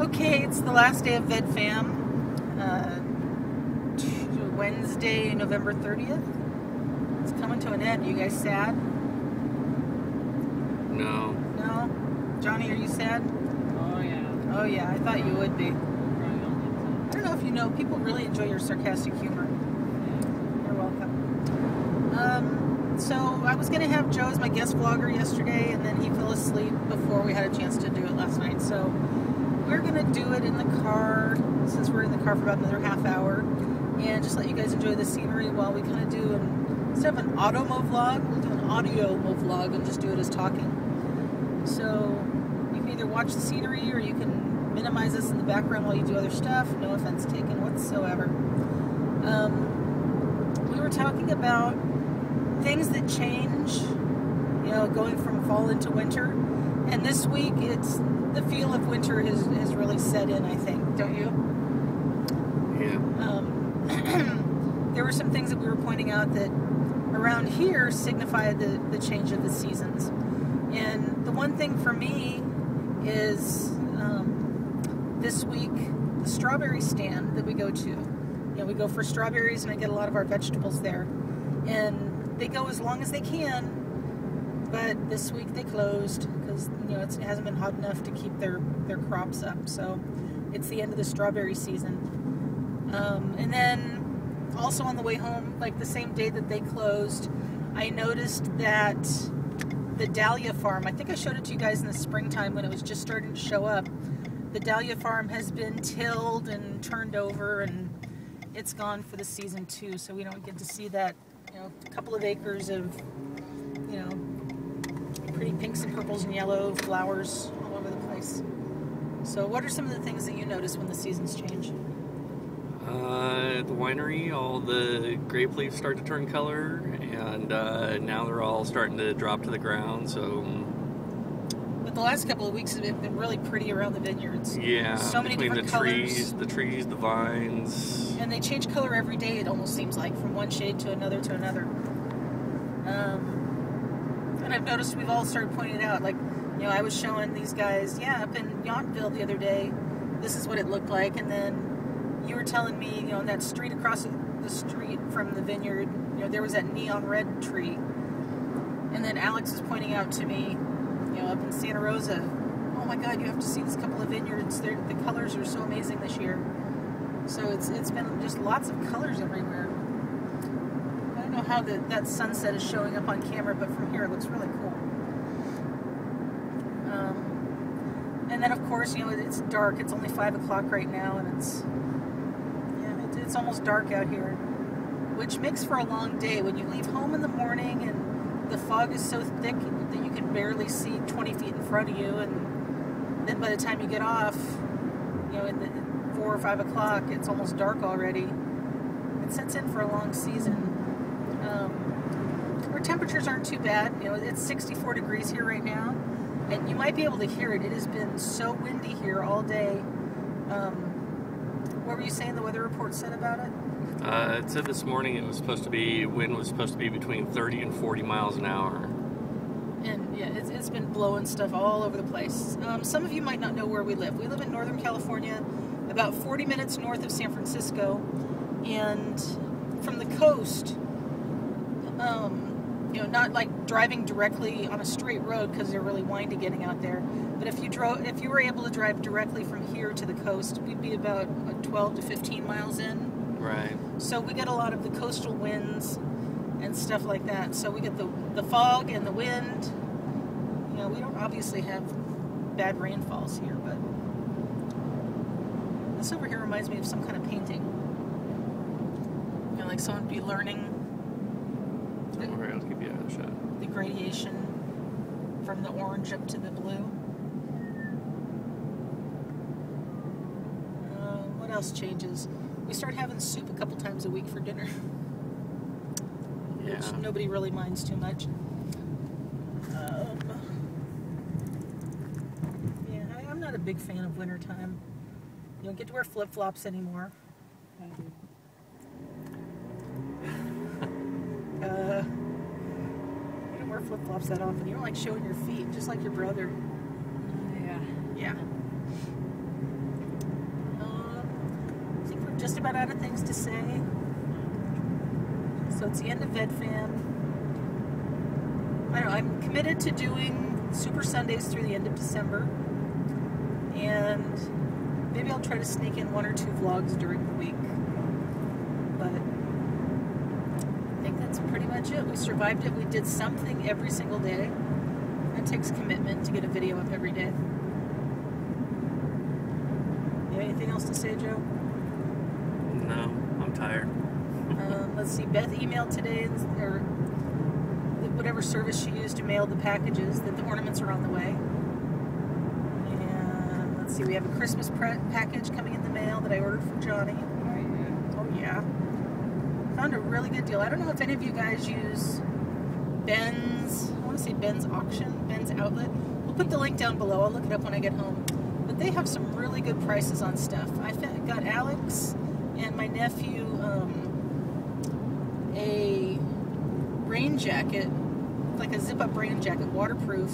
Okay, it's the last day of VedFam. Wednesday, November 30th. It's coming to an end. You guys sad? No. No? Johnny, are you sad? Oh, yeah. Oh, yeah, I thought you would be. I don't know if you know, people really enjoy your sarcastic humor. You're welcome. So I was going to have Joe as my guest vlogger yesterday, and then he fell asleep before we had a chance to do it last night. So we're going to do it in the car, since we're in the car for about another half hour, and just let you guys enjoy the scenery while we kind of do, instead of an auto-mo vlog, we'll do an audio-mo vlog and just do it as talking. So you can either watch the scenery or you can minimize this in the background while you do other stuff. No offense taken whatsoever. We were talking about things that change, you know, going from fall into winter. And this week, it's the feel of winter has really set in, I think, don't you? Yeah. There were some things that we were pointing out that around here signify the change of the seasons. And the one thing for me is this week, the strawberry stand that we go to. You know, we go for strawberries and I get a lot of our vegetables there. And they go as long as they can, but this week they closed because, you know, it hasn't been hot enough to keep their crops up. So it's the end of the strawberry season. And then also on the way home, like the same day that they closed, I noticed that the Dahlia farm, I think I showed it to you guys in the springtime when it was just starting to show up. The Dahlia farm has been tilled and turned over, and it's gone for the season too. So we don't get to see that, you know, a couple of acres of, you know, pretty pinks and purples and yellow flowers all over the place. So what are some of the things that you notice when the seasons change? At the winery, all the grape leaves start to turn color, and now they're all starting to drop to the ground, so... But the last couple of weeks have been really pretty around the vineyards. Yeah, so many different colors. The trees, the vines. And they change color every day, it almost seems like, from one shade to another to another. And I've noticed we've all started pointing it out, like, you know, I was showing these guys, up in Yountville the other day, this is what it looked like, and then you were telling me, you know, on that street across the street from the vineyard, you know, there was that neon red tree. And then Alex was pointing out to me, you know, up in Santa Rosa, oh my God, you have to see this couple of vineyards. The colors are so amazing this year. So it's been just lots of colors everywhere. I don't know how that sunset is showing up on camera, but from here it looks really cool. And then of course, you know, it's dark. It's only 5 o'clock right now, and it's almost dark out here, which makes for a long day. When you leave home in the morning and the fog is so thick that you can barely see 20 feet in front of you, and then by the time you get off, you know, in 4 or 5 o'clock, it's almost dark already. It sets in for a long season. Our temperatures aren't too bad. You know, it's 64 degrees here right now, and you might be able to hear it. It has been so windy here all day. What were you saying the weather report said about it? It said this morning wind was supposed to be between 30 and 40 miles an hour. And yeah, it's been blowing stuff all over the place. Some of you might not know where we live. We live in Northern California, about 40 minutes north of San Francisco. And from the coast, you know, not like driving directly on a straight road because they're really windy getting out there. But if you were able to drive directly from here to the coast, we'd be about 12 to 15 miles in. Right. So we get a lot of the coastal winds and stuff like that. So we get the fog and the wind. You know, we don't obviously have bad rainfalls here, but this over here reminds me of some kind of painting. You know, like someone would be learning I'll give you a shot. the gradation from the orange up to the blue. What else changes? We start having soup a couple times a week for dinner. Yeah. Which nobody really minds too much. Yeah, I'm not a big fan of wintertime. You don't get to wear flip-flops anymore. I do. You don't wear flip-flops that often. You don't like showing your feet, just like your brother. Yeah. Yeah. about out of things to say. So it's the end of VedFam. I don't know, I'm committed to doing Super Sundays through the end of December. And maybe I'll try to sneak in 1 or 2 vlogs during the week. But I think that's pretty much it. We survived it. We did something every single day. It takes commitment to get a video up every day. You have anything else to say, Joe? No, I'm tired. Let's see. Beth emailed today, or whatever service she used to mail the packages, that the ornaments are on the way. And let's see. We have a Christmas package coming in the mail that I ordered for Johnny. Oh yeah. Found a really good deal. I don't know if any of you guys use Ben's. I want to say Ben's Auction, Ben's Outlet. We'll put the link down below. I'll look it up when I get home. But they have some really good prices on stuff. I got Alex and my nephew a rain jacket, like a zip-up rain jacket, waterproof,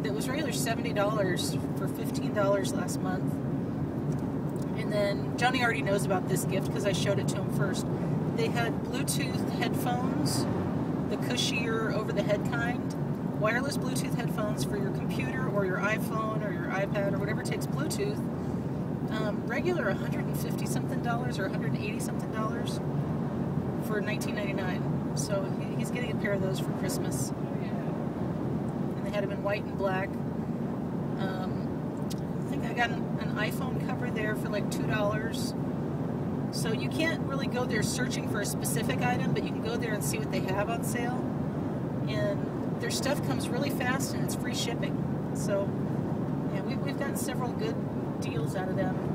that was regular $70 for $15 last month. And then Johnny already knows about this gift because I showed it to him first. They had Bluetooth headphones, the cushier over-the-head kind, wireless Bluetooth headphones for your computer or your iPhone or your iPad or whatever takes Bluetooth. Regular $150 something or $180 something for $19.99. So he's getting a pair of those for Christmas. And they had them in white and black. I think I got an iPhone cover there for like $2. So you can't really go there searching for a specific item, but you can go there and see what they have on sale. And their stuff comes really fast and it's free shipping. So yeah, we've gotten several good deals out of them.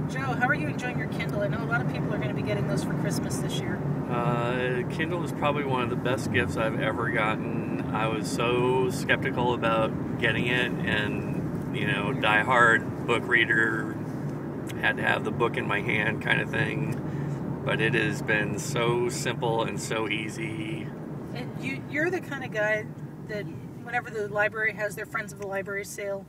Joe, how are you enjoying your Kindle? I know a lot of people are going to be getting those for Christmas this year. Kindle is probably one of the best gifts I've ever gotten. I was so skeptical about getting it, and, you know, die-hard book reader, had to have the book in my hand kind of thing. But it has been so simple and so easy. And you're the kind of guy that whenever the library has their Friends of the Library sale,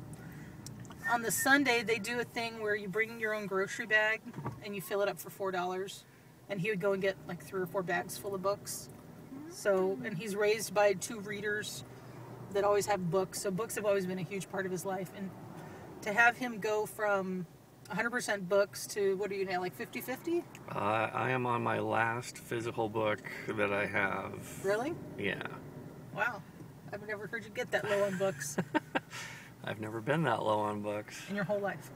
on the Sunday they do a thing where you bring your own grocery bag and you fill it up for $4, and he would go and get like 3 or 4 bags full of books. So, and he's raised by 2 readers that always have books, so books have always been a huge part of his life. And to have him go from 100% books to, what are you now, like 50-50? I am on my last physical book that I have. Really? Yeah. Wow. I've never heard you get that low on books I've never been that low on books. in your whole life.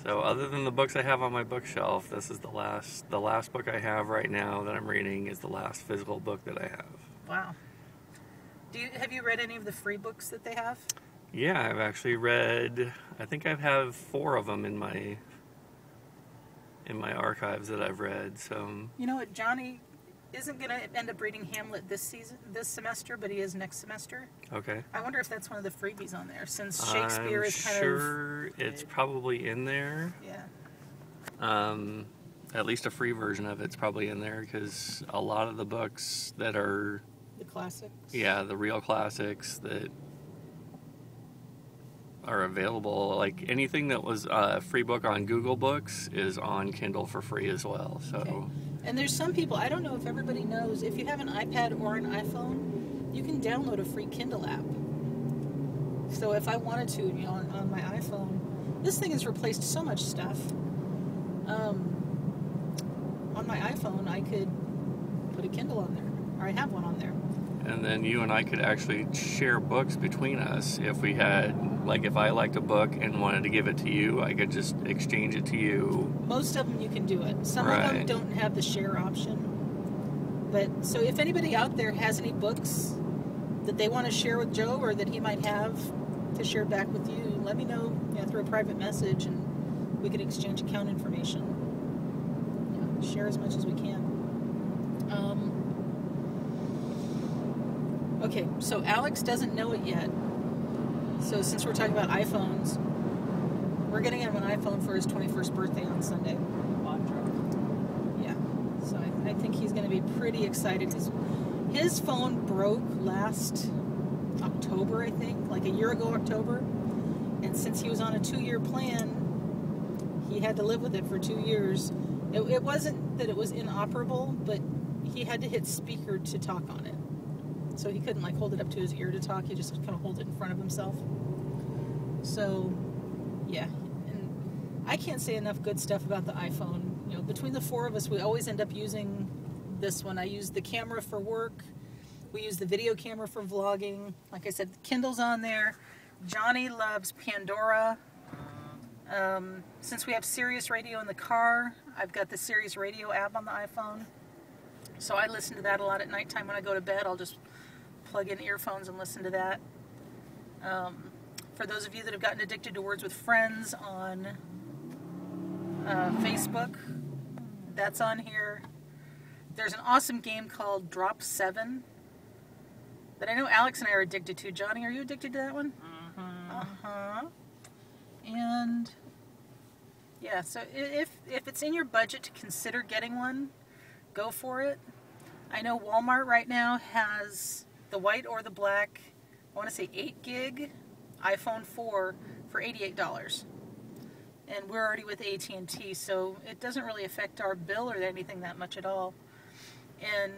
So other than the books I have on my bookshelf, this is the last book I have right now that I'm reading is the last physical book that I have. Wow. Have you read any of the free books that they have? Yeah, I've actually read, I think I have 4 of them in my archives that I've read. So You know what, Johnny isn't going to end up reading Hamlet this semester, but he is next semester. okay. I wonder if that's one of the freebies on there, since Shakespeare is kind sure it's probably in there. Yeah. At least a free version of it's probably in there, because a lot of the books that are, The classics. yeah, the real classics that are available, like anything that was a free book on Google Books is on Kindle for free as well. So Okay. And there's some people, I don't know if everybody knows, if you have an iPad or an iPhone, you can download a free Kindle app. So if I wanted to, you know, on my iPhone, this thing has replaced so much stuff. On my iPhone, I could put a Kindle on there, or I have one on there. and then you and I could actually share books between us if we had, like, if I liked a book and wanted to give it to you, I could just exchange it to you. Most of them you can do it. Some of them Right. don't have the share option. But so if anybody out there has any books that they want to share with Joe, or that he might have to share back with you, let me know, through a private message, and we can exchange account information. Share as much as we can. Okay, so Alex doesn't know it yet. So since we're talking about iPhones, we're getting him an iPhone for his 21st birthday on Sunday. Yeah, so I think he's going to be pretty excited. His phone broke last October, I think, like a year ago October, And since he was on a 2-year plan, he had to live with it for 2 years. It wasn't that it was inoperable, but he had to hit speaker to talk on it. So he couldn't like hold it up to his ear to talk. He just kind of hold it in front of himself. So, yeah. And I can't say enough good stuff about the iPhone. You know, between the 4 of us, we always end up using this one. I use the camera for work. We use the video camera for vlogging. Like I said, the Kindle's on there. Johnny loves Pandora. Since we have Sirius Radio in the car, I've got the Sirius Radio app on the iPhone. So I listen to that a lot at nighttime when I go to bed. I'll just plug in earphones and listen to that. For those of you that have gotten addicted to Words with Friends on Facebook, that's on here. There's an awesome game called Drop 7 that I know Alex and I are addicted to. Johnny, are you addicted to that one? And yeah, so if it's in your budget to consider getting one, go for it. I know Walmart right now has the white or the black, I want to say 8 gig iPhone 4 for $88. And we're already with AT&T, so it doesn't really affect our bill or anything that much at all. And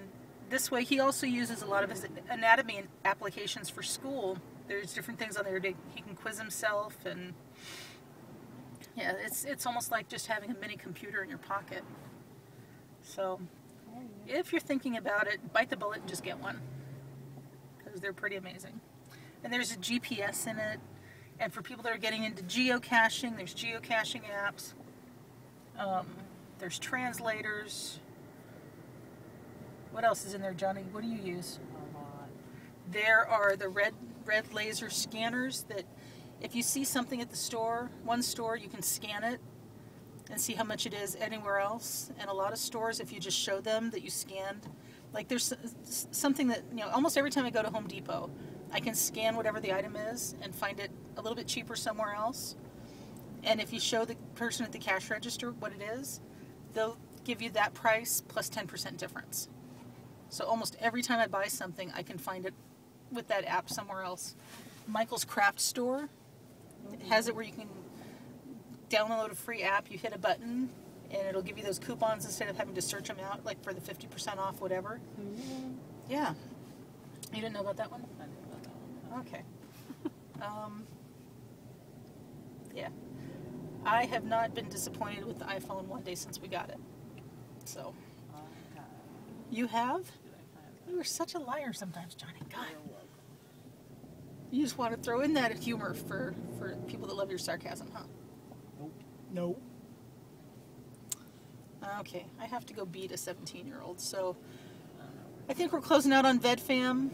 this way, he also uses a lot of his anatomy applications for school. There's different things on there. He can quiz himself, and yeah, it's almost like just having a mini computer in your pocket. So if you're thinking about it, bite the bullet and just get one, because they're pretty amazing. And there's a GPS in it, and for people that are getting into geocaching, there's geocaching apps. There's translators. What else is in there, Johnny? What do you use? There are the red laser scanners that if you see something at the store, one store, you can scan it and see how much it is anywhere else. And a lot of stores, if you just show them that you scanned, like there's something that, you know, almost every time I go to Home Depot, I can scan whatever the item is and find it a little bit cheaper somewhere else. And if you show the person at the cash register what it is, they'll give you that price plus 10% difference. So almost every time I buy something, I can find it with that app somewhere else. Michael's Craft Store has it where you can download a free app, you hit a button, and it'll give you those coupons instead of having to search them out, like for the 50% off, whatever. Yeah. You didn't know about that one? I didn't know that one. Okay. Yeah. I have not been disappointed with the iPhone one day since we got it. So. You have? You are such a liar sometimes, Johnny. God. You just want to throw in that humor for people that love your sarcasm, huh? Nope. Okay, I have to go beat a 17-year-old, so I think we're closing out on VedFam.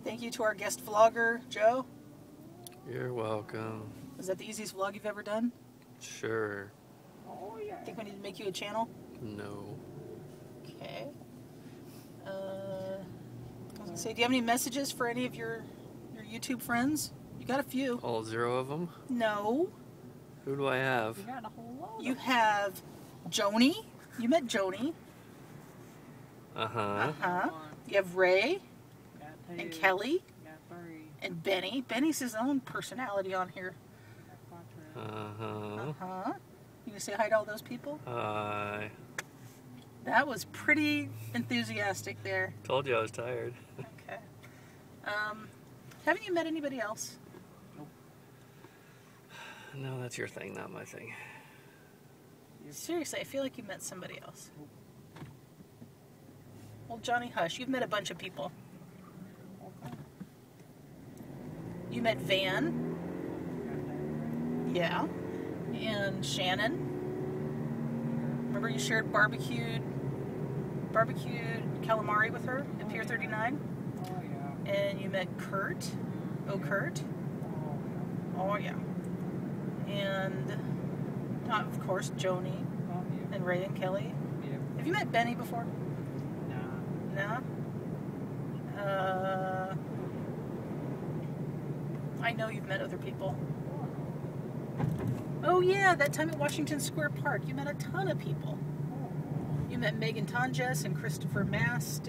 Thank you to our guest vlogger, Joe. You're welcome. Is that the easiest vlog you've ever done? Sure. Oh, yeah. Think we need to make you a channel? No. Okay. I was gonna say, do you have any messages for any of your YouTube friends? You got a few. All 0 of them? No. Who do I have? You got a whole load. You have Joni. You met Joni. Uh-huh. You have Ray Got and 2. Kelly Got 3. and Benny. Benny's his own personality on here. Got 4. Uh-huh. You gonna say hi to all those people? That was pretty enthusiastic there. Told you I was tired. Okay. Haven't you met anybody else? No, that's your thing, not my thing. Seriously, I feel like you met somebody else. Well, Johnny Hush, you've met a bunch of people. Okay. You met Van. Yeah. And Shannon. Remember you shared barbecued calamari with her at Pier 39? Oh, yeah. And you met Kurt. Oh, Kurt. Oh, yeah. And, of course, Joni Oh, yeah. and Ray and Kelly. Yeah. Have you met Benny before? Nah. No? I know you've met other people. Oh, yeah, that time at Washington Square Park. You met a ton of people. You met Megan Tonjes and Christopher Mast.